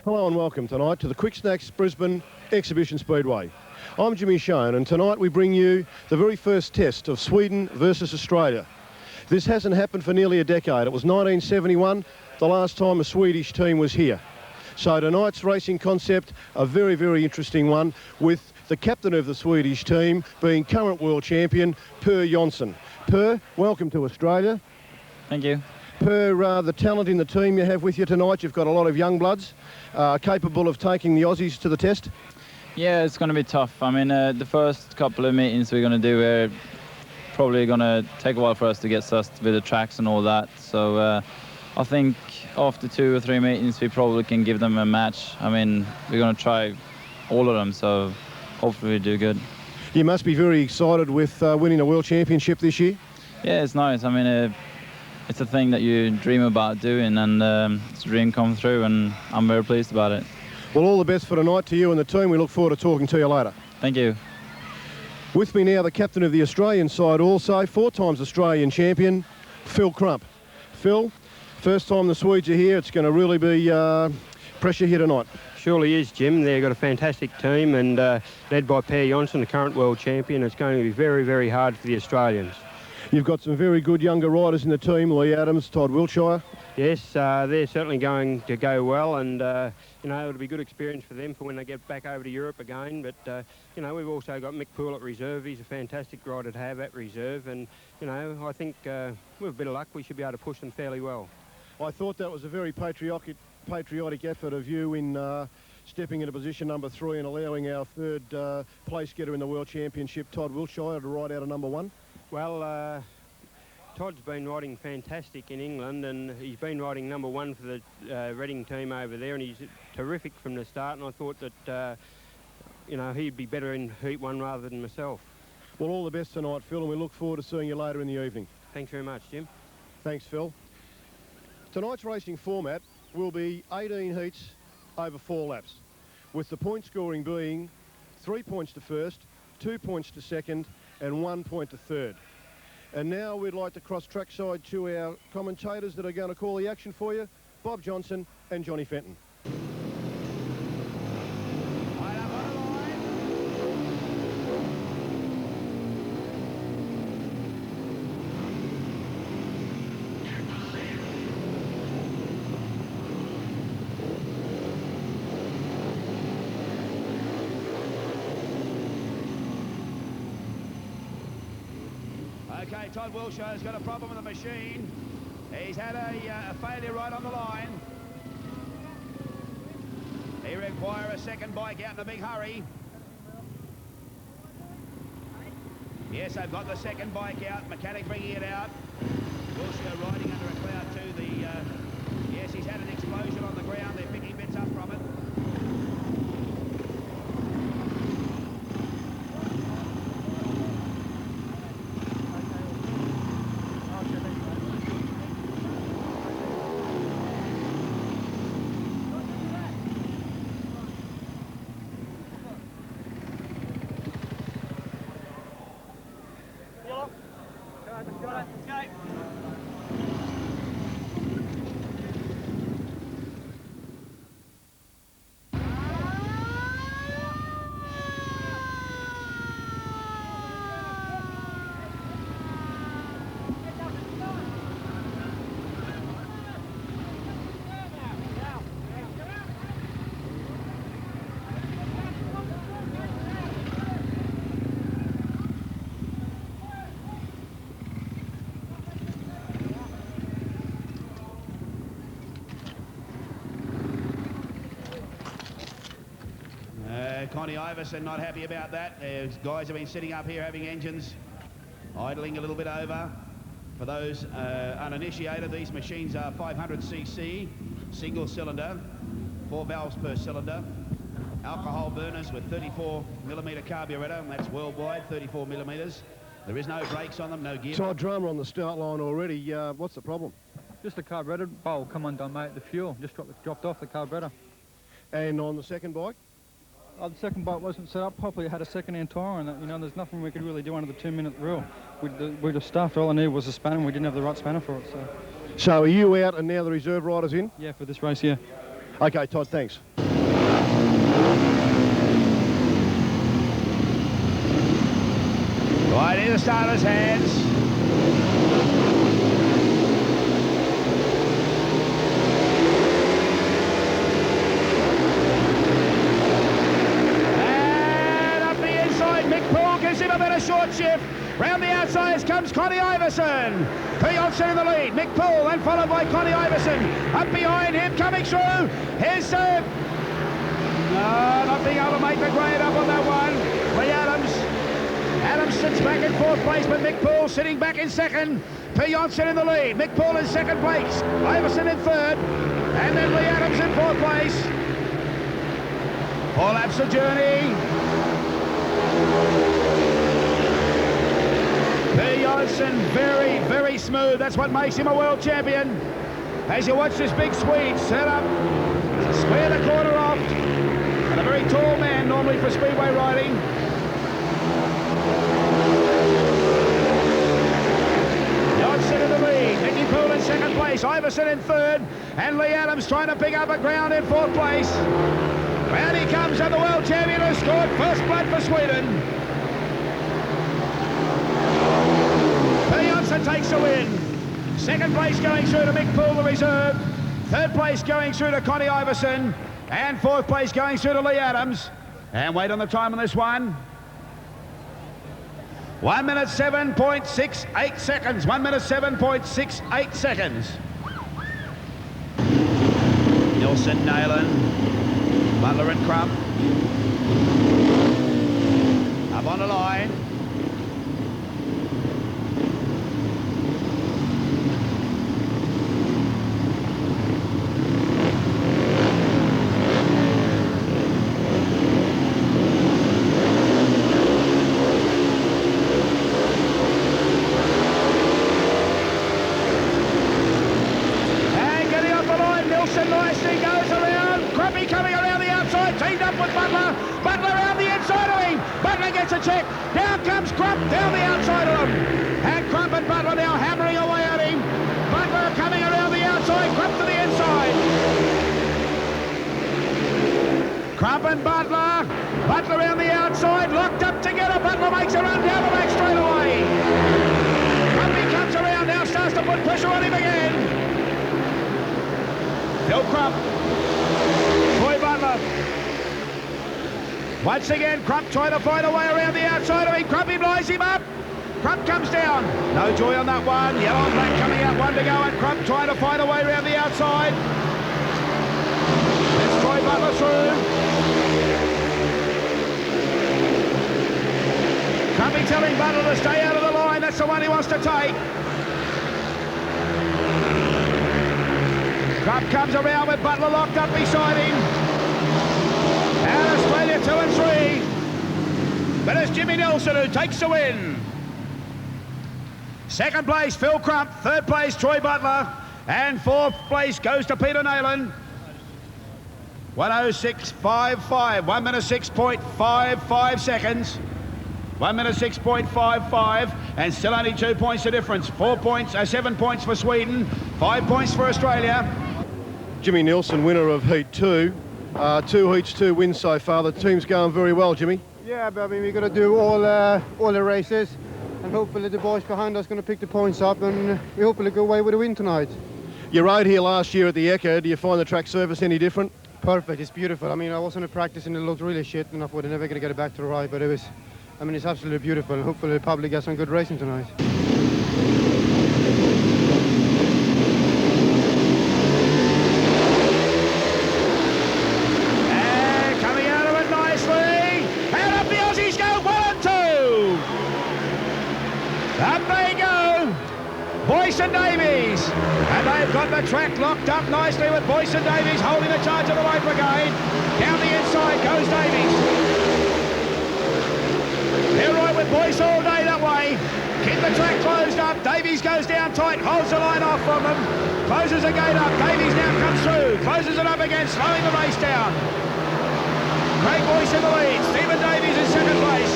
Hello and welcome tonight to the Quick Snacks Brisbane Exhibition Speedway. I'm Jimmy Schoen, and tonight we bring you the very first test of Sweden versus Australia. This hasn't happened for nearly a decade. It was 1971, the last time a Swedish team was here. So tonight's racing concept, a very, very interesting one, with the captain of the Swedish team being current world champion, Per JONSSON. Per, welcome to Australia. Thank you. Per, the talent in the team you have with you tonight, you've got a lot of young bloods capable of taking the Aussies to the test. Yeah, it's going to be tough. I mean, the first couple of meetings we're going to do are probably going to take a while for us to get sussed with the tracks and all that. So I think after 2 or 3 meetings, we probably can give them a match. I mean, we're going to try all of them, so hopefully we do good. You must be very excited with winning a world championship this year. Yeah, it's nice. I mean, it's a thing that you dream about doing, and it's a dream come through, and I'm very pleased about it. Well, all the best for tonight to you and the team. We look forward to talking to you later. Thank you. With me now, the captain of the Australian side also, 4 times Australian champion, Phil CRUMP. Phil, first time the Swedes are here, it's going to really be pressure here tonight. Surely is, Jim. They've got a fantastic team, and led by Per JONSSON, the current world champion. It's going to be very, very hard for the Australians. You've got some very good younger riders in the team, Leigh Adams, TODD WILTSHIRE. Yes, they're certainly going to go well, and you know, it'll be a good experience for them for when they get back over to Europe again. But you know, we've also got MICK POOLE at reserve. He's a fantastic rider to have at reserve, and you know, I think with a bit of luck, we should be able to push them fairly well. I thought that was a very patriotic effort of you in stepping into position number 3 and allowing our third place getter in the World Championship, TODD WILTSHIRE, to ride out of number 1. Well, Todd's been riding fantastic in England, and he's been riding number 1 for the Reading team over there, and he's terrific from the start, and I thought that, you know, he'd be better in Heat 1 rather than myself. Well, all the best tonight, Phil, and we look forward to seeing you later in the evening. Thanks very much, Jim. Thanks, Phil. Tonight's racing format will be 18 heats over 4 laps, with the point scoring being 3 points to first, 2 points to second, and 1 point to third. And now we'd like to cross trackside to our commentators that are going to call the action for you, Bob Johnson and Johnny Fenton. Okay, TODD WILTSHIRE's got a problem with the machine. He's had a failure right on the line. He requires a second bike out in a big hurry. Yes, they've got the second bike out. Mechanic bringing it out. WILTSHIRE riding under a cloud too. Yes, he's had an explosion on the ground. They're picking bits up from it. Connie IVARSSON not happy about that. Guys have been sitting up here having engines idling a little bit over. For those uninitiated, these machines are 500cc, single cylinder, 4 valves per cylinder, alcohol burners with 34mm carburetor, and that's worldwide, 34mm. There is no brakes on them, no gear. Todd Drummer on the start line already. What's the problem? Just the carburetor bowl come undone, mate. The fuel just dropped off the carburetor. And on the second bike? The second bike wasn't set up properly. It had a second-hand tyre on it. You know, there's nothing we could really do under the 2-minute rule. We just stuffed. All I needed was a spanner, and we didn't have the right spanner for it. So are you out and now the reserve rider's in? Yeah, for this race, yeah. Okay, Todd, thanks. Right in the starter's hands. And up the inside, Mick Poole gives him a bit of short shift. Round the outsides comes Conny Iverson. JONSSON in the lead. Mick Poole, then followed by Conny Iverson. Up behind him, coming through. Here's not being able to make the grade up on that one. Lee Adams. Adams sits back in fourth place, but Mick Poole sitting back in second. JONSSON in the lead. Mick Poole in second place. Iverson in third. And then Lee Adams in fourth place. 4 laps of journey. JONSSON very, very smooth. That's what makes him a world champion. As you watch this big Swede set up, square the corner off, and a very tall man normally for speedway riding. JONSSON in the lead, Mickey Poole in second place, Iverson in third, and Lee Adams trying to pick up a ground in fourth place. Round he comes, and the world champion has scored first blood for Sweden. JONSSON takes the win. Second place going through to Mick Poole, the reserve. Third place going through to Conny Iverson. And fourth place going through to Lee Adams. And wait on the time on this one. 1 minute 7.68 seconds. 1 minute 7.68 seconds. NILSEN, NAHUN, Butler and CRUMP. Up on the line. Nicely goes around. Crumpy coming around the outside, teamed up with Butler. Butler around the inside of him. Butler gets a check. Down comes Crump down the outside of him. And Crump and Butler now hammering away at him. Butler coming around the outside, Crump to the inside. Crump and Butler. Butler around the outside, locked up together. Butler makes a run down the back straight away. Crumpy comes around now, starts to put pressure on him again. Phil Crump, Troy Butler. Once again, Crump trying to find a way around the outside of him. Crumpy blinds him up. Crump comes down. No joy on that one. Yellow and black coming out, one to go, and Crump trying to find a way around the outside. Let's Troy Butler through. Crumpy telling Butler to stay out of the line. That's the one he wants to take. Crump comes around with Butler locked up beside him. And Australia 2 and 3. But it's Jimmy Nilsson who takes the win. Second place, Phil Crump. Third place, Troy Butler. And fourth place goes to Peter Nayland. 1:06.55. 1 minute 6.55 seconds. 1 minute 6.55, and still only 2 points the difference. 7 points for Sweden, 5 points for Australia. Jimmy Nilsson, winner of Heat 2. 2 heats, 2 wins so far. The team's going very well, Jimmy. Yeah, but I mean, we're going to do all the races, and hopefully the boys behind us are going to pick the points up, and we hopefully go away with a win tonight. You rode here last year at the Echo. Do you find the track surface any different? Perfect, it's beautiful. I mean, I wasn't practicing, it looked really shit, and I thought I'm never going to get it back to the right, but it was, I mean, it's absolutely beautiful, and hopefully the public gets some good racing tonight. And coming out of it nicely, and up the Aussies go, 1 and 2. Up they go, Boyce and Davies, and they've got the track locked up nicely with Boyce and Davies holding the charge of the Light Brigade. Down the inside goes Davies. They're right with Boyce all day that way. Keep the track closed up. Davies goes down tight, holds the line off from them. Closes the gate up. Davies now comes through. Closes it up again, slowing the race down. Craig Boyce in the lead. Stephen Davies in second place.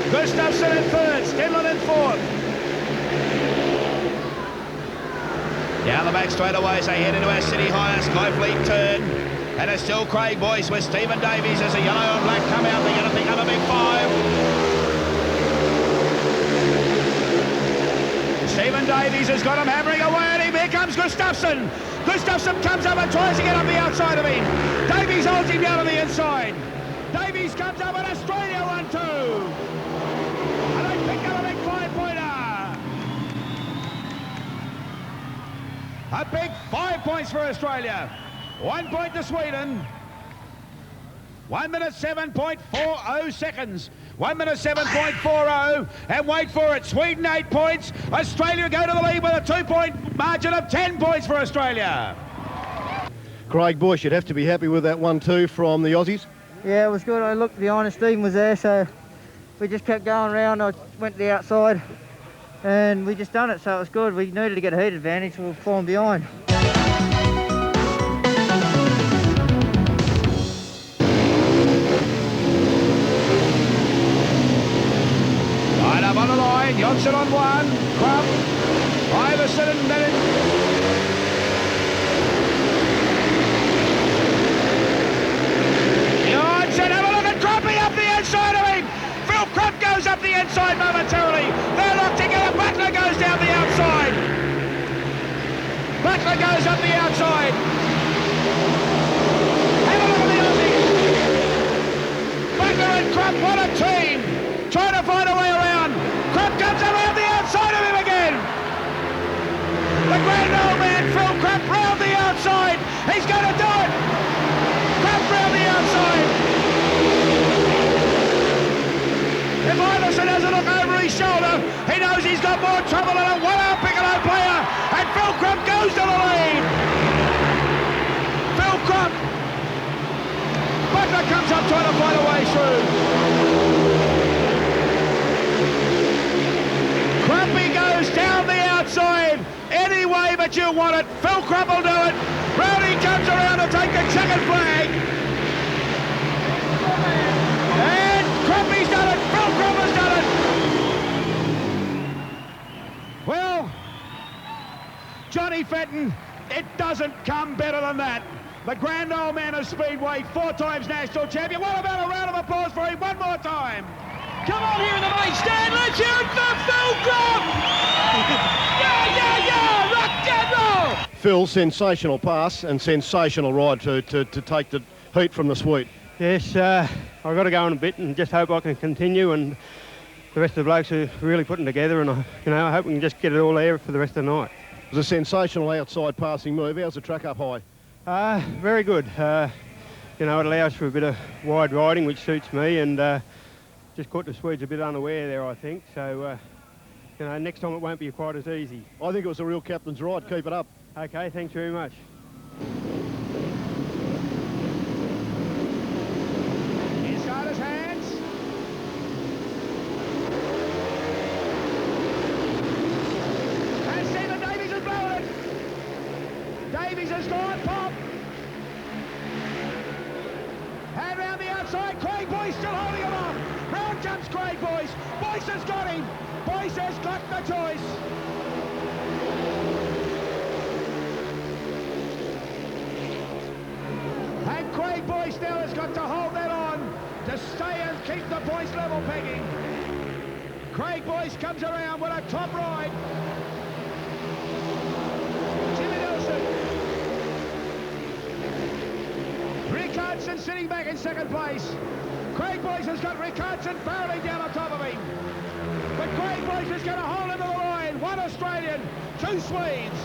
GUSTAFSSON in third. STENLUND in fourth. Down the back straight away as they head into our city high Skyfleet turn. And it's still Craig Boyce with Stephen Davies as the yellow and black come out. They're going to pick up a big 5. Stephen Davies has got him hammering away at him. Here comes Gustafsson. Gustafsson comes up and tries to get up the outside of him. Davies holds him down to the inside. Davies comes up and Australia 1-2. And they pick up a big 5-pointer. A big 5 points for Australia. 1 point to Sweden. 1 minute 7.40 seconds. 1 minute 7.40, and wait for it, Sweden 8 points, Australia go to the lead with a 2-point margin of 10 points for Australia. Craig Bush, you'd have to be happy with that 1-2 from the Aussies. Yeah, it was good. I looked behind and Stephen was there, so we just kept going around. I went to the outside and we just done it, so it was good. We needed to get a heat advantage, we were falling behind. On the line, JONSSON on 1, CRUMP, IVARSSON and then JONSSON, have a look at CRUMPy up the inside of him. Phil CRUMP goes up the inside momentarily. They're locked together. BUTLER goes down the outside. BUTLER goes up the outside. Have a look at the Aussies. BUTLER and CRUMP, what a team. Trying to find a way around. CRUMP comes around the outside of him again. The grand old man, Phil CRUMP, round the outside. He's going to do it. CRUMP round the outside. If IVARSSON has a look over his shoulder, he knows he's got more trouble than a one-arm piccolo player. And Phil CRUMP goes to the lead. Phil CRUMP. BUTLER comes up trying to find a way through. CRUMPy goes down the outside any way but you want it. Phil CRUMP will do it. Rowdy comes around to take the checkered flag. And CRUMPy's done it. Phil CRUMP has done it. Well, Johnny Fenton, it doesn't come better than that. The grand old man of Speedway, 4 times national champion. What about a round of applause for him one more time? Come on here in the main stand, let's hear it for Phil CRUMP! Yeah, rock and roll! Phil, sensational pass and sensational ride to take the heat from the Swede. Yes, I've got to go on a bit and just hope I can continue, and the rest of the blokes are really putting together, and I hope we can just get it all there for the rest of the night. It was a sensational outside passing move. How's the track up high? Very good. It allows for a bit of wide riding, which suits me, and just caught the Swedes a bit unaware there, I think. So, next time it won't be quite as easy. I think it was a real captain's ride. Keep it up. Okay, thanks very much. Inside his hands. And Stephen Davies has blown it. Davies has gone pop. And round the outside, Craig Boyce still holding him off. Round jumps Craig Boyce. Boyce has got him. Boyce has got the choice. And Craig Boyce now has got to hold that on to stay and keep the points level pegging. Craig Boyce comes around with a top ride. Jimmy Nelson. Ricardson sitting back in second place. Craig Boyce has got Ricardson barreling down on top of him. But Craig Boyce is going to hold him to the line. 1 Australian, 2 Swedes.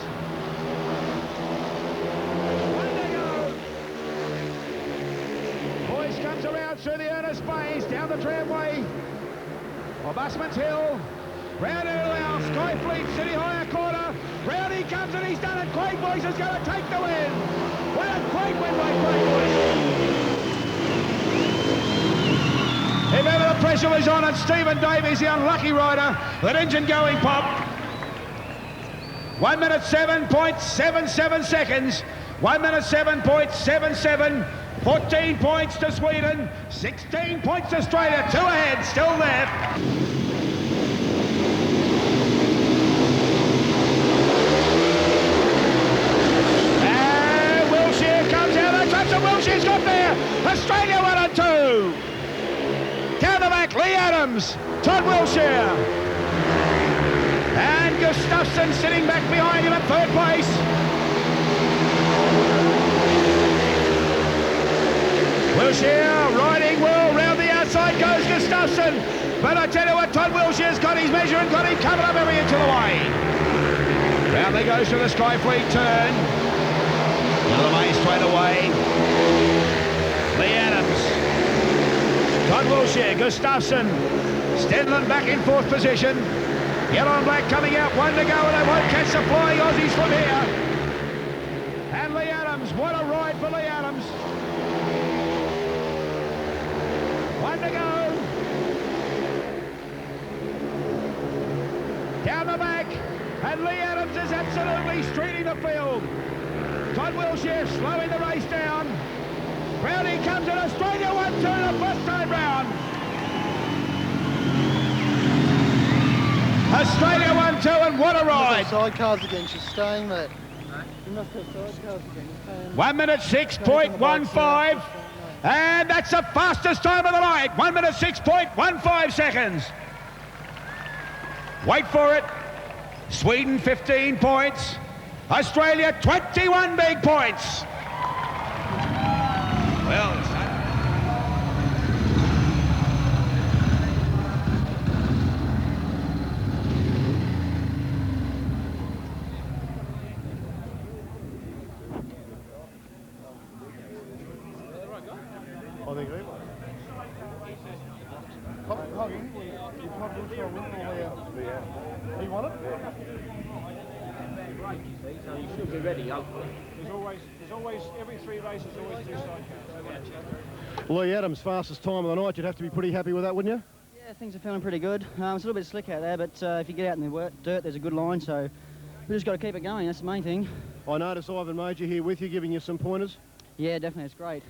1 to go. Boyce comes around through the Ernest Bays, down the tramway of Busman's Hill. Round into our Skyfleet City Hire corner. Round he comes and he's done it. Craig Boyce is going to take the win. What a great win by Craig Boyce. If ever the pressure was on at Stephen Davies, the unlucky rider, that engine going pop. 1 minute 7.77 seconds. 1 minute 7.77. 14 points to Sweden. 16 points to Australia. 2 ahead, still there. And Wiltshire comes out of the traps, and Wilshire's got there. Australia 1 and 2. Down the back, Lee Adams, Todd Wiltshire. And GUSTAFSSON sitting back behind him at third place. Wiltshire riding well, round the outside goes GUSTAFSSON. But I tell you what, Todd Wiltshire's got his measure and got him coming up every inch of the way. Round they goes to the Skyfleet turn. Little way straight away. Lee Adams. Todd Wiltshire, GUSTAFSSON. STENLUND back in fourth position. Yellow and black coming out, one to go, and they won't catch the flying Aussies from here. And Lee Adams, what a ride for Lee Adams. One to go. Down the back, and Lee Adams is absolutely streeting the field. Todd Wiltshire slowing the race down. Brownie comes in, Australia 1-2 the first time round. Australia 1-2, and what a ride. Sidecars again, she's staying there. You must have sidecars again. 1 minute 6.15. And that's the fastest time of the night. 1 minute 6.15 seconds. Wait for it. Sweden 15 points. Australia 21 big points. Well, it's I think he was. He won it? So you should be ready, hopefully. There's always, every 3 races, always 2 sidecars. Lee Adams, fastest time of the night. You'd have to be pretty happy with that, wouldn't you? Yeah, things are feeling pretty good. It's a little bit slick out there, but if you get out in the dirt, there's a good line, so we just got to keep it going. That's the main thing. I notice Ivan Major here with you, giving you some pointers. Yeah, definitely, it's great.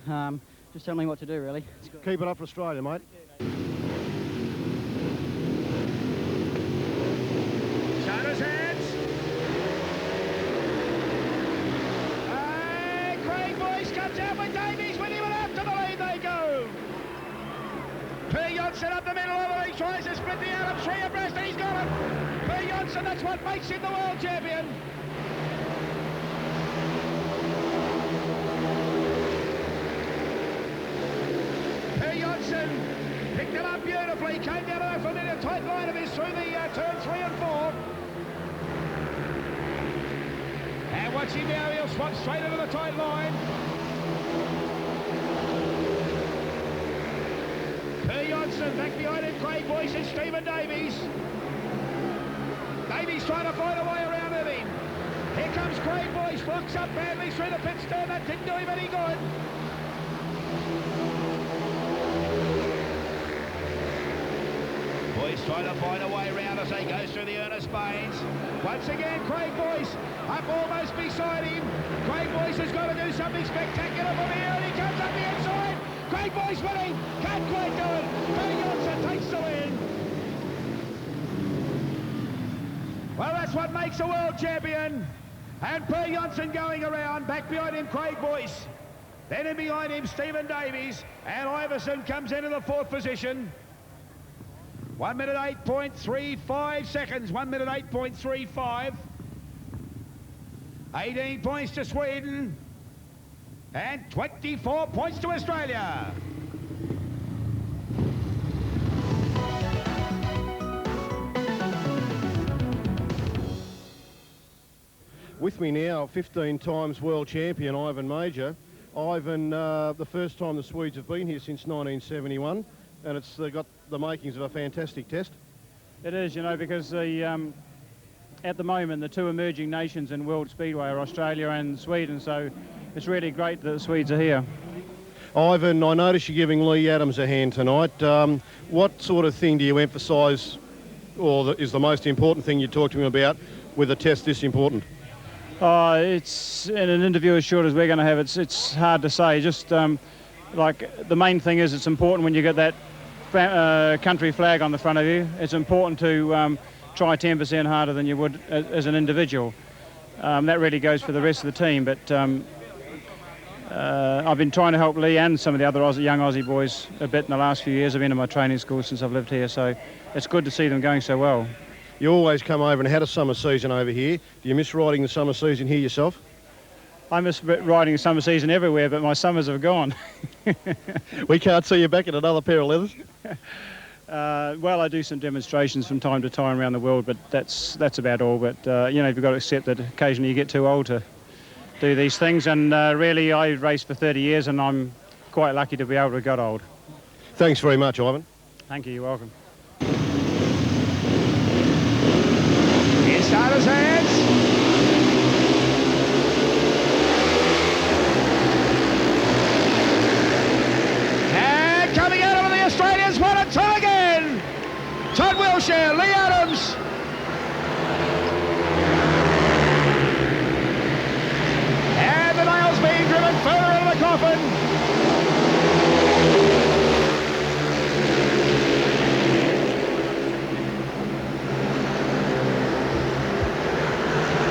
Just telling me what to do, really. It's good. Keep it up for Australia, mate. Shoulders hands. Craig Boyce comes out with Davies with him, and after the lead they go. P. JONSSON up the middle of it. He tries to split the Adams 3 abreast, and he's got it. P. JONSSON, that's what makes him the world champion. JONSSON picked it up beautifully, came down to a familiar tight line of his through the turn 3 and 4. And watch him now, he'll swap straight into the tight line. JONSSON back behind him, Craig Boyce and Stephen Davies. Davies trying to find a way around at him. Here comes Craig Boyce, blocks up badly through the pit stern, that didn't do him any good. Boyce trying to find a way around as he goes through the Ernest Baines. Once again, Craig Boyce up almost beside him. Craig Boyce has got to do something spectacular from here, and he comes up the inside. Craig Boyce winning, can't quite do it. JONSSON takes the win. Well, that's what makes a world champion. And P. JONSSON going around, back behind him, Craig Boyce. Then in behind him, Stephen Davies, and IVARSSON comes into the 4th position. 1 minute 8.35 seconds, 1 minute 8.35. 18 points to Sweden, and 24 points to Australia. With me now, 15 times world champion Ivan Major. Ivan, the first time the Swedes have been here since 1971, and it's got the makings of a fantastic test. It is, you know, because the at the moment the 2 emerging nations in World Speedway are Australia and Sweden, so it's really great that the Swedes are here. Ivan, I notice you're giving Lee Adams a hand tonight. What sort of thing do you emphasise, or is the most important thing you talk to him about with a test this important? It's in an interview as short as we're going to have. It's hard to say. Just like the main thing is, it's important when you get that country flag on the front of you. It's important to try 10% harder than you would as an individual. That really goes for the rest of the team. But I've been trying to help Lee and some of the other young Aussie boys a bit in the last few years. I've been in my training school since I've lived here, so it's good to see them going so well. You always come over and had a summer season over here. Do you miss riding the summer season here yourself? I miss riding the summer season everywhere, but my summers have gone. We can't see you back in another pair of leathers. Well, I do some demonstrations from time to time around the world, but that's about all. But you know, you've got to accept that occasionally you get too old to do these things. And really, I raced for 30 years, and I'm quite lucky to be able to have got old. Thanks very much, Ivan. Thank you. You're welcome. In starters' hands. And coming out of the Australians, 1 and 2 again. Todd Wiltshire, Leigh Adams. And the nails being driven further into the coffin.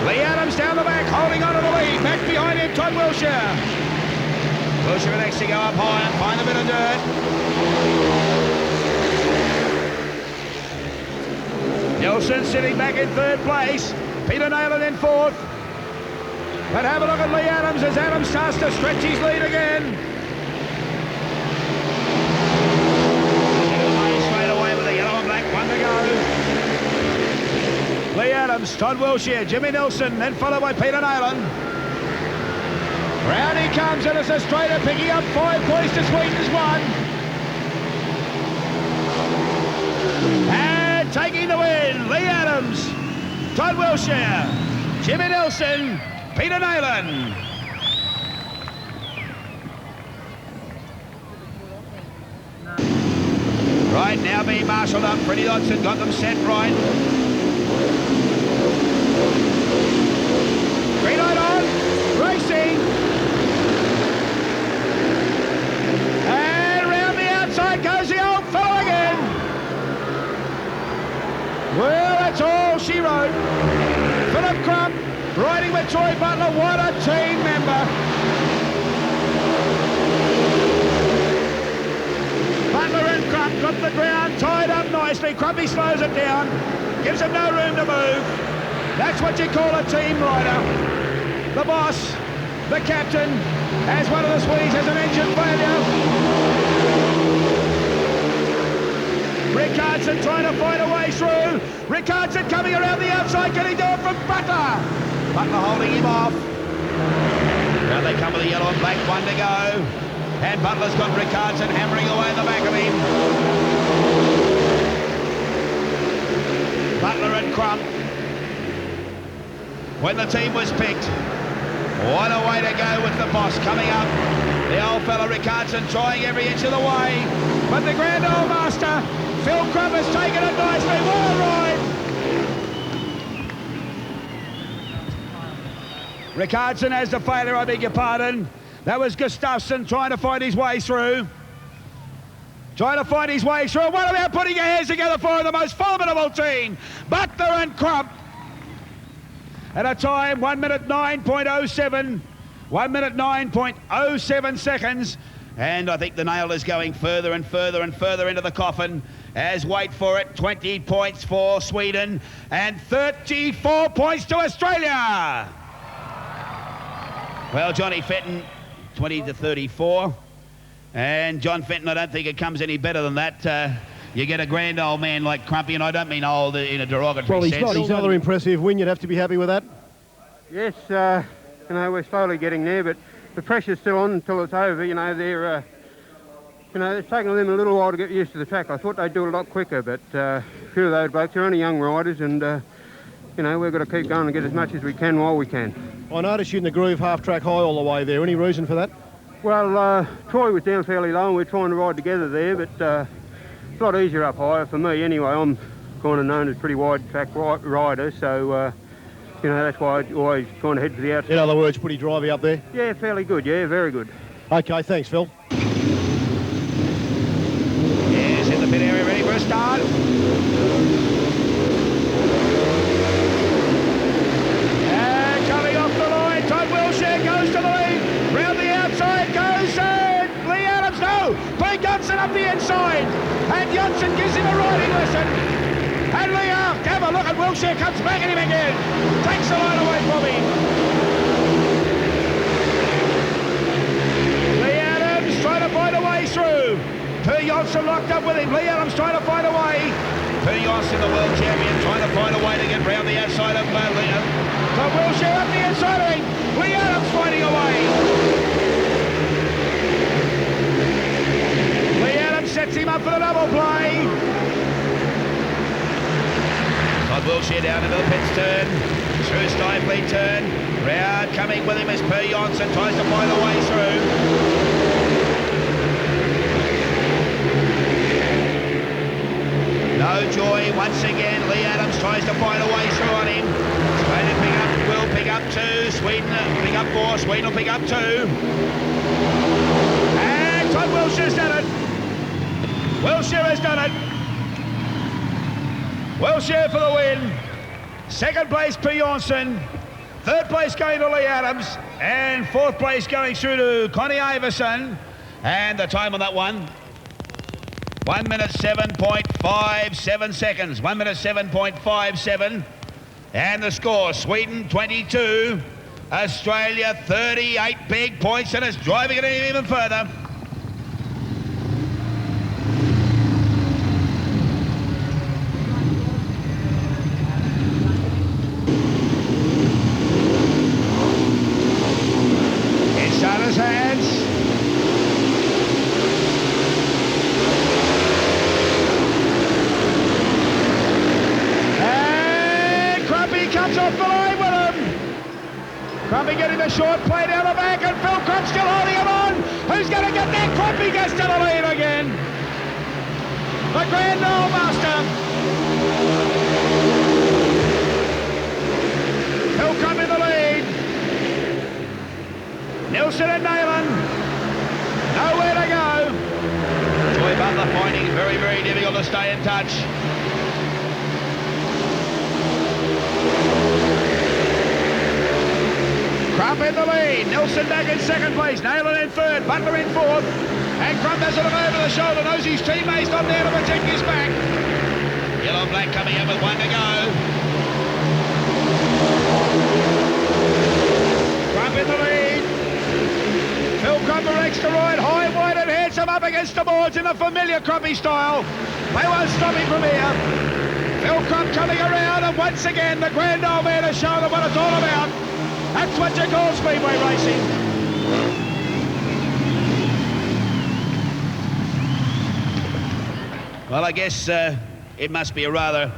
Leigh Adams down the back, holding on to the lead. Back behind him, Todd Wiltshire. Wiltshire next to go up high and find a bit of dirt. Nilsen sitting back in 3rd place. Peter Nayland in 4th. But have a look at Leigh Adams as Adams starts to stretch his lead again. Straight away with the yellow and black, 1 to go. Leigh Adams, Todd Wiltshire, Jimmy Nilsen, then followed by Peter Nayland. Round he comes, and it's Australia picking up 5 points to Sweden's 1. And taking the win, Leigh Adams, Todd Wiltshire, Jimmy Nilsen, Peter Nayland. Right, now being marshalled up, Freddie Dodson got them set right. Green light on, racing. And round the outside goes the old fellow again. Well, that's all she wrote. Philip Crump riding with Troy Butler, what a team member. Butler and Crump got the ground tied up nicely. Crumpy slows it down, gives him no room to move. That's what you call a team rider. The boss, the captain, as one of the Swedes has an engine failure. Rickardson trying to fight a way through. Rickardson coming around the outside. Can he do it from Butler? Butler holding him off. Now they come with the yellow and black, 1 to go. And Butler's got Rickardson hammering away in the back of him. Butler and Crump. When the team was picked, what a way to go with the boss coming up. The old fella Rickardson trying every inch of the way. But the Grand Old Master, Phil Crump, has taken it nicely. What a ride! Rickardson has the failure, I beg your pardon. That was Gustafsson trying to find his way through. What about putting your hands together for the most formidable team? Butler and Crump. At a time, 1 minute 9.07. 1 minute 9.07 seconds. And I think the nail is going further and further and further into the coffin. As wait for it, 20 points for Sweden and 34 points to Australia. Well, Johnny Fenton, 20 to 34. And John Fenton, I don't think it comes any better than that. You get a grand old man like Crumpy, and I don't mean old in a derogatory sense. Well, he's another impressive win. You'd have to be happy with that. Yes, you know, we're slowly getting there, but the pressure's still on until it's over. You know, it's taken them a little while to get used to the track. I thought they'd do it a lot quicker, but a few of those blokes are only young riders, and you know, we've got to keep going and get as much as we can while we can. I noticed you in the groove half-track high all the way there. Any reason for that? Well, Troy was down fairly low, and we're trying to ride together there, but it's a lot easier up higher for me anyway. I'm kind of known as a pretty wide track rider, so you know, that's why I always kind of head to the outside. In other words, pretty drivey up there? Yeah, fairly good, yeah, very good. Okay, thanks, Phil. Yes, in the pit area, ready for a start. And coming off the line, Todd Wiltshire goes to the lead. Round the outside goes Leigh Adams. No, Pete Johnson up the inside. And Johnson gives him a riding lesson. And Leigh have a Oh, look at Wiltshire, comes back at him again. Takes the line away from him. Leigh Adams trying to find a way through. JONSSON locked up with him. Leigh Adams trying to find a way. JONSSON, the world champion, trying to find a way to get round the outside of Leigh. So Wiltshire up the inside of him. Leigh Adams finding a way. Leigh Adams sets him up for the double play. Todd Wiltshire down into the pits turn. Through Stifley turn. Round coming with him as JONSSON tries to find a way through. No joy once again. Leigh Adams tries to find a way through on him. Australia will pick up 2. Sweden pick up 4. Sweden will pick up 2. And Todd Wiltshire's done it. Wiltshire has done it. Wiltshire for the win. Second place JONSSON. Third place going to Leigh Adams. And fourth place going through to CONNY IVARSSON. And the time on that one, 1 minute 7.57 seconds. 1 minute 7.57. And the score, Sweden 22, Australia 38 big points, and it's driving it even further. In Sana's hands. Comes off the line with him. CRUMP getting the short play down the back, and Phil CRUMP still holding him on. Who's going to get that? CRUMP gets to the lead again. The Grand Old Master. Phil CRUMP in the lead. NILSEN and NAHUN. Nowhere to go. Joy Butler finding it very, very difficult to stay in touch. CRUMP in the lead. NILSEN back in second place. NAHUN in third. Butler in fourth. And CRUMP has it over the shoulder. Knows his teammates not there to protect his back. Yellow and black coming in with 1 to go. CRUMP in the lead. Phil CRUMP erects the right, high, wide and handsome up against the boards in the familiar CRUMPy style. They won't stop him from here. Phil CRUMP coming around, and once again the grand old man has shown them what it's all about. That's what you call speedway racing. Well, I guess it must be a rather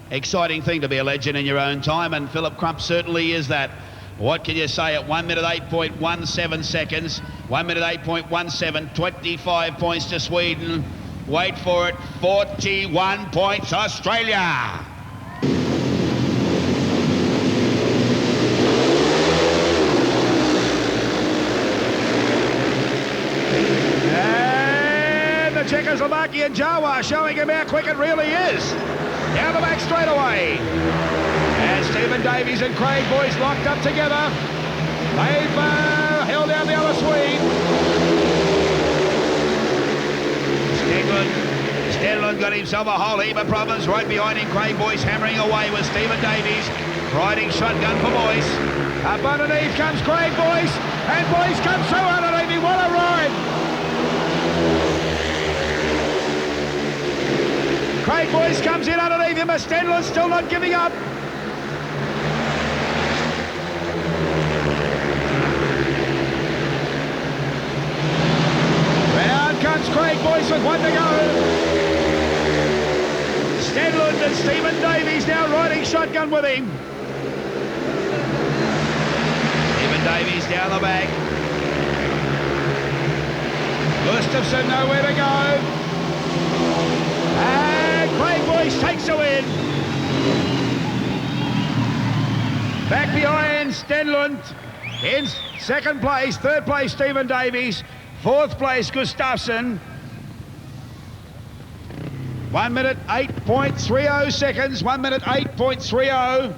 exciting thing to be a legend in your own time, and Philip CRUMP certainly is that. What can you say at 1 minute 8.17 seconds? 1 minute 8.17, 25 points to Sweden. Wait for it, 41 points Australia. And the Czechoslovakian Jawa showing him how quick it really is. Down the back straight away. And Stephen Davies and Craig Boyce locked up together. They've held down the other Swede. Stenlund got himself a whole heap of problems. Right behind him, Craig Boyce hammering away with Stephen Davies. Riding shotgun for Boyce. Up underneath comes Craig Boyce. And Boyce comes through underneath him. What a ride! Craig Boyce comes in underneath him, but Stenlund's still not giving up. Round comes Craig Boyce with 1 to go. Stenlund and Stephen Davies now riding shotgun with him. Stephen Davies down the back. GUSTAFSSON nowhere to go. And Craig Boyce takes the win. Back behind Stenlund in second place, third place Stephen Davies, fourth place GUSTAFSSON. 1 minute 8.30 seconds, 1 minute 8.30.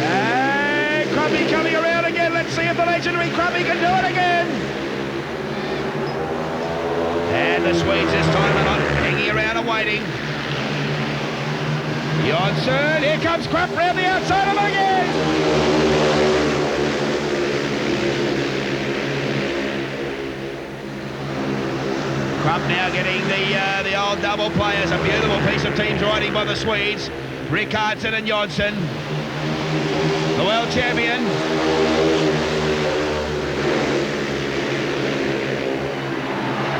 And CRUMP coming around again. Let's see if the legendary CRUMP can do it again. the Swedes this time. They're not hanging around and waiting. JONSSON, here comes CRUMP round the outside of him again. CRUMP now getting the old double players. A beautiful piece of team riding by the Swedes. Rickardsson and JONSSON. The world champion.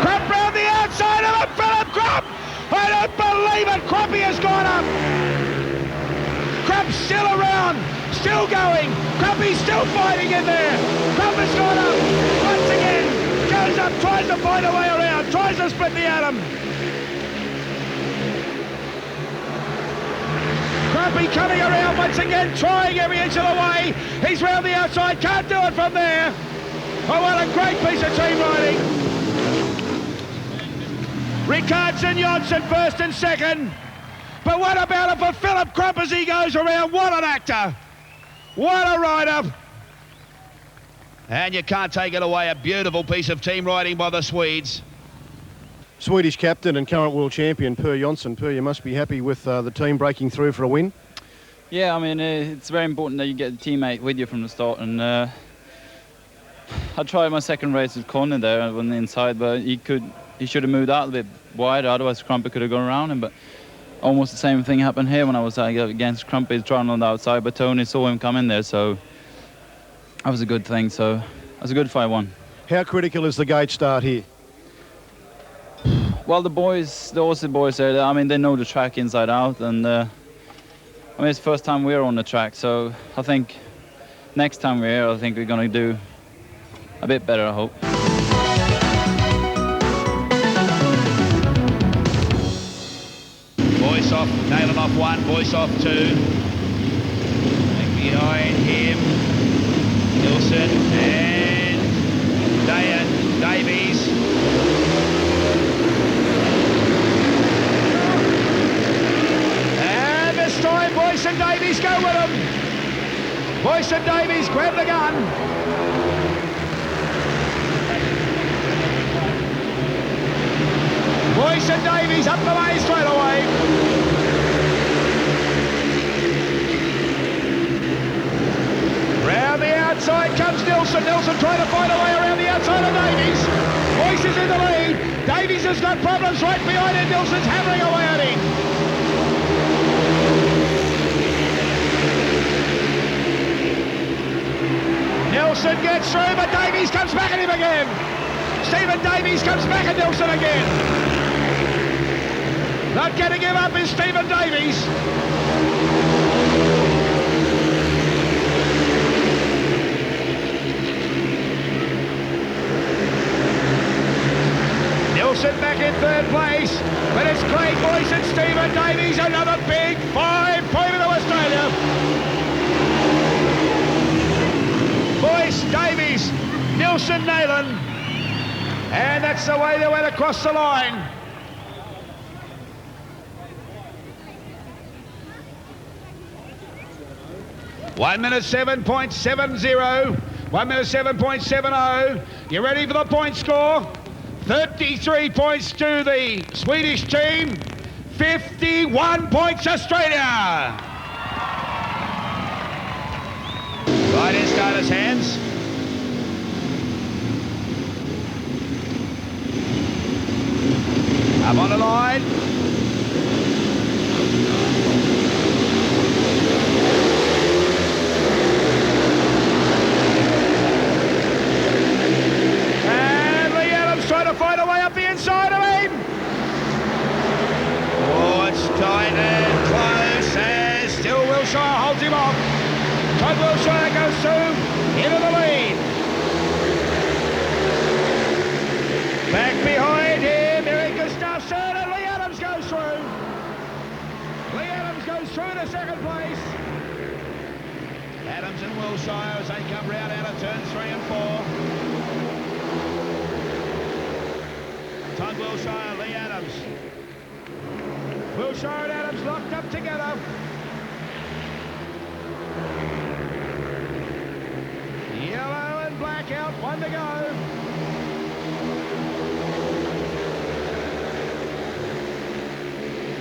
CRUMP round the outside of him, Philip CRUMP! I don't believe it, Crumpy has gone up! CRUMP still around, still going, Crumpy's still fighting in there! CRUMP has gone up, once again, goes up, tries to find a way around, tries to split the atom. Crumpy coming around once again, trying every inch of the way. He's round the outside, can't do it from there. Oh, what a great piece of team riding. Rickardsson, JONSSON first and second. But what about it for Philip CRUMP as he goes around? What an actor. What a rider. And you can't take it away. A beautiful piece of team riding by the Swedes. Swedish captain and current world champion Per JONSSON. Per, you must be happy with the team breaking through for a win. Yeah, I mean, it's very important that you get a teammate with you from the start. And I tried my second race with CONNY there on the inside, but he should have moved out a bit wider, otherwise CRUMP could have gone around him. But almost the same thing happened here when I was against CRUMP. He's trying on the outside, but Tony saw him come in there, so that was a good thing. So that was a good 5-1. How critical is the gate start here? Well, the Aussie boys there, I mean, they know the track inside out, and I mean, it's the first time we're on the track, so I think next time we're here, I think we're going to do a bit better, I hope. Boyce off, NAHUN off one, Boyce off two. Behind him, NILSEN and Davies. And this time Boyce and Davies go with him. Boyce and Davies grab the gun. Boyce and Davies up the way straight away. Round the outside comes NILSEN. NILSEN trying to find a way around the outside of Davies. Boyce is in the lead. Davies has got problems right behind him. NILSEN's hammering away at him. NILSEN gets through, but Davies comes back at him again. Stephen Davies comes back at NILSEN again. Not going to give up is Stephen Davies. NILSEN back in third place, but it's Craig Boyce and Stephen Davies, another big 5-pointer to Australia. Boyce, Davies, NILSEN, NAHUN, and that's the way they went across the line. One minute 7.70, 1 minute 7.70. You ready for the point score? 33 points to the Swedish team, 51 points Australia. Right in starter's hands. Up on the line. And Leigh Adams trying to find a way up the inside of him. Oh, it's tight and close, and still Wiltshire holds him off. TODD WILTSHIRE goes through into the lead. Back behind him, ERIK GUSTAFSSON, and Leigh Adams goes through. Leigh Adams goes through to second place. Adams and Wiltshire as they come round out of turns 3 and 4. TODD WILTSHIRE, Leigh Adams. Wiltshire and Adams locked up together. Yellow and black out, 1 to go.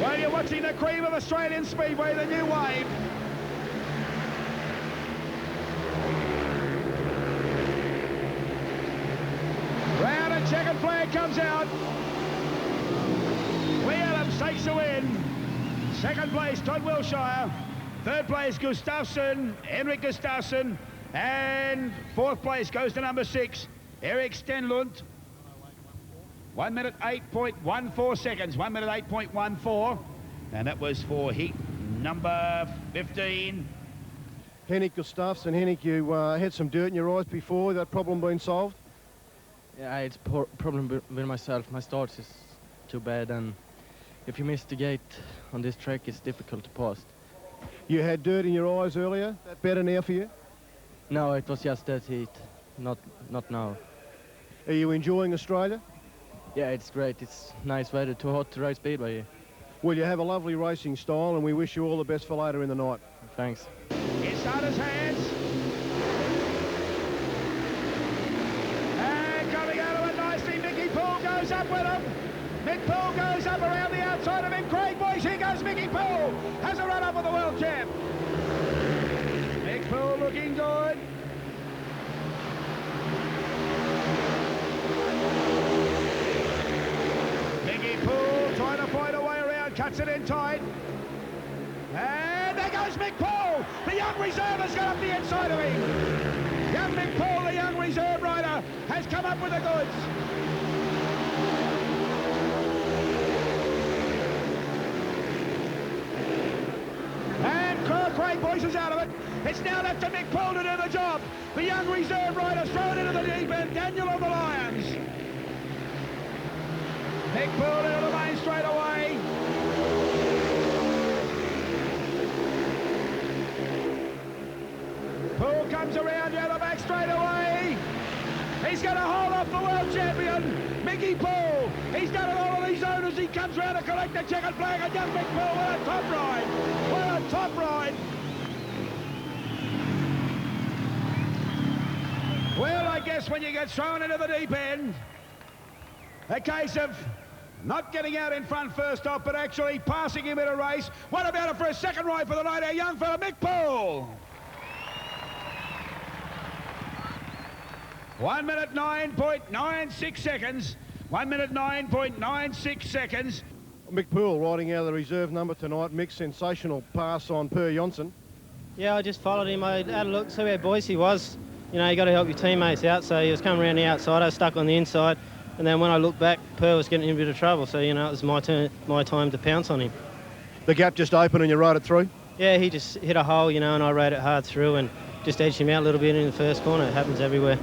Well, you're watching the cream of Australian Speedway, the new wave. Round and checkered flag comes out. Williams takes the win. Second place, Todd Wiltshire. Third place, GUSTAFSSON, HENRIK GUSTAFSSON. And fourth place goes to number 6, ERIK STENLUND. 1 minute 8.14 seconds, 1 minute 8.14. And that was for heat number 15. HENRIK GUSTAFSSON. HENRIK, you had some dirt in your eyes before. That problem been solved? Yeah, it's a problem with myself. My start is too bad, and if you miss the gate on this track, it's difficult to pass. You had dirt in your eyes earlier. That better now for you? No, it was just that heat, not now. Are you enjoying Australia? Yeah, it's great. It's nice weather, too hot to race Speedway here. Well, you have a lovely racing style, and we wish you all the best for later in the night. Thanks. In starters' hands. And coming out of it nicely, Mickey Poole goes up with him. Mick Poole goes up around the outside of him. Craig, boys, here goes Mickey Poole. Has a run up with the world champ. Mick Poole looking good. Mickey Poole trying to find a way around, cuts it in tight. And there goes Mick Poole. The young reserve has got up the inside of him. Young Mick Poole, the young reserve rider, has come up with the goods. And Craig Boyce is out of it. It's now left to Mick Poole to do the job. The young reserve rider thrown into the deep end. Daniel of the Lions. Mick Poole into the main straight away. Poole comes around down the back straight away. He's going to hold off the world champion, Mickey Poole. He's done it all of these owners. He comes round to collect the checkered flag, and young Mick Poole, what a top ride. What a top ride. Well, I guess when you get thrown into the deep end, a case of not getting out in front first off, but actually passing him in a race. What about it for a second ride for the night, our young fella, Mick Poole? 1 minute 9.96 seconds. 1 minute 9.96 seconds. Mick Poole riding out of the reserve number tonight. Mick, sensational pass on per JONSSON. Yeah, I just followed him. I had a look, see where Boise was. You know, you got to help your teammates out, so he was coming around the outside. I was stuck on the inside, and then when I looked back, Per was getting in a bit of trouble, so, you know, it was my time to pounce on him. The gap just opened and you rode it through? Yeah, he just hit a hole, you know, and I rode it hard through and just edged him out a little bit in the first corner. It happens everywhere.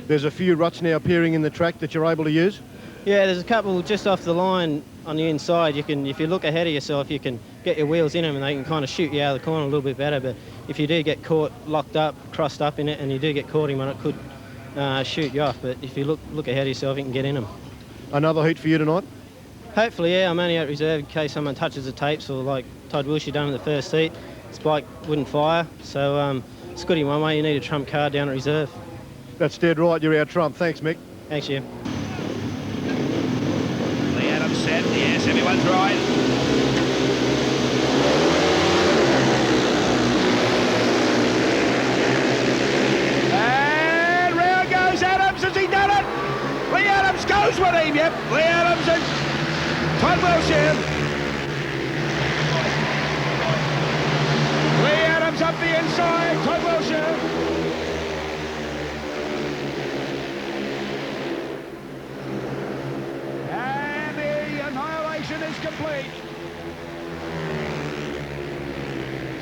There's a few ruts now appearing in the track that you're able to use? Yeah, there's a couple just off the line on the inside. You can, if you look ahead of yourself, you can get your wheels in them and they can kind of shoot you out of the corner a little bit better. But if you do get caught, locked up, crossed up in it, and you do get caught in one, it could shoot you off. But if you look ahead of yourself, you can get in them. Another heat for you tonight? Hopefully, yeah. I'm only at reserve in case someone touches the tapes, or like Todd Wiltshire done in the first heat. His bike wouldn't fire, so it's good in one way. You need a trump card down at reserve. That's dead right. You're our trump. Thanks, Mick. Thanks, Jim. Lee Adams set. Yes, everyone's right. And round goes Adams. Has he done it? Lee Adams goes with him. Yep. Lee Adams and Todd Wiltshire. Lee Adams up the inside. Todd Wiltshire. Is complete.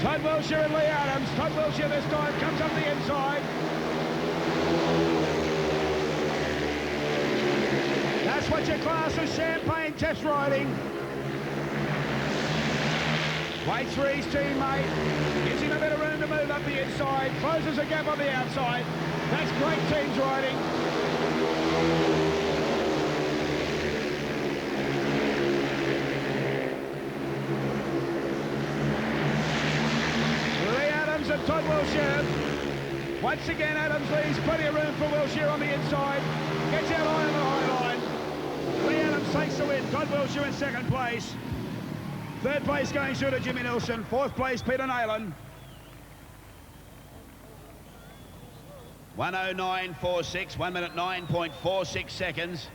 Todd Wiltshire and Lee Adams. Todd Wiltshire this time comes up the inside. That's what you class as champagne test riding. Waits for his teammate. Gives him a bit of room to move up the inside. Closes a gap on the outside. That's great teams riding. And Todd Wiltshire. Once again, Adams leaves plenty of room for Wiltshire on the inside. Gets out high on the high line. Lee Adams takes the win. Todd Wiltshire in second place. Third place going through to Jimmy Nilsson. Fourth place, Peter NAHUN. 1:09.46, 1 minute 9.46 seconds.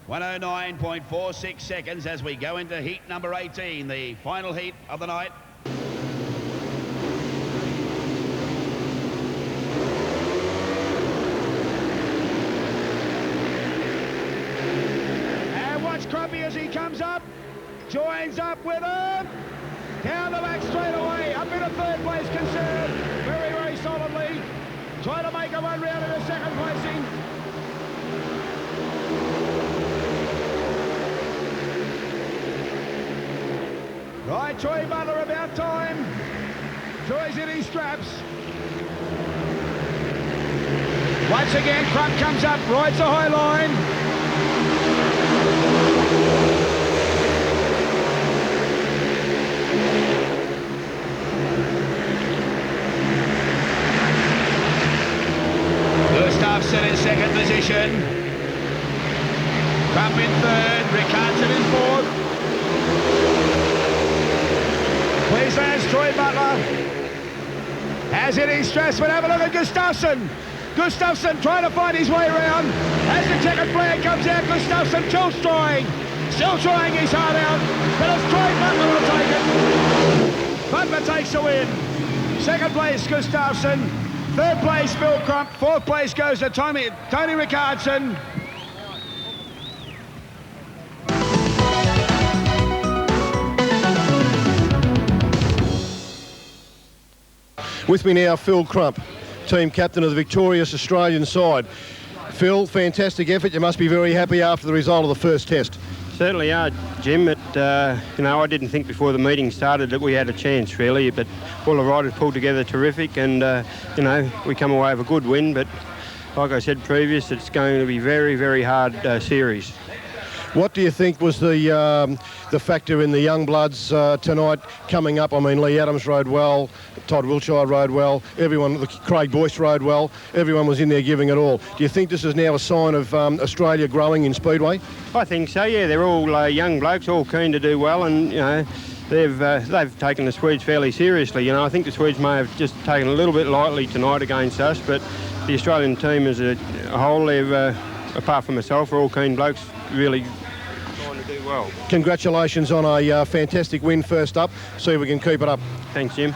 1:09.46 seconds as we go into heat number 18, the final heat of the night. And watch Crumpy as he comes up, joins up with him. Down the back straight away, up into third place concerned, very, very solidly. Trying to make a run round in the second placing. Right, Troy Butler about time. Troy's in his straps. Once again, Crump comes up, rides the high line. Gustafsson in second position. Crump in third, Ricardson in fourth. Queensland's Troy Butler has it in stress, but have a look at Gustafsson. Gustafsson trying to find his way around. As the checkered flag comes out, Gustafsson still trying his heart out, but it's Troy Butler will take it. Butler takes the win. Second place, Gustafsson. Third place, Phil Crump. Fourth place goes to Tony Ricardson. With me now, Phil Crump, team captain of the victorious Australian side. Phil, fantastic effort. You must be very happy after the result of the first test. Certainly are, Jim. You know, I didn't think before the meeting started that we had a chance, really, but all the riders pulled together terrific, and you know, we come away with a good win. But like I said previous, it's going to be very, very hard series. What do you think was the factor in the young bloods tonight coming up? I mean, Lee Adams rode well, Todd Wiltshire rode well, Craig Boyce rode well, everyone was in there giving it all. Do you think this is now a sign of Australia growing in Speedway? I think so, yeah. They're all young blokes, all keen to do well, and, you know, they've taken the Swedes fairly seriously. You know, I think the Swedes may have just taken a little bit lightly tonight against us, but the Australian team as a whole, they've, apart from myself, are all keen blokes, really trying to do well. Congratulations on a fantastic win first up. See if we can keep it up. Thanks, Jim.